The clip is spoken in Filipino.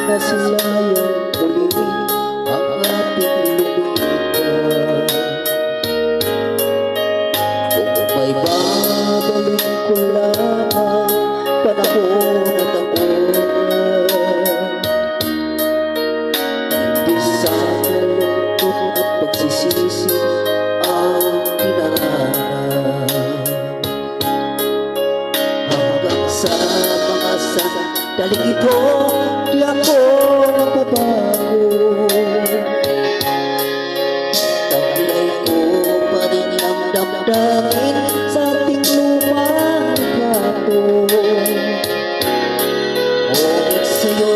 Nasilayan muli ang ating lumipas. Kung may babalik ko lang ang panahon at ang oras, hindi sana lungkot at pagsisisi ang dinaraan. Hanggang sa mga sandaling ito, di ako nababago. Taglay ko pa rin ang damdamin sa ating lumang plato. Ngunit sa'yo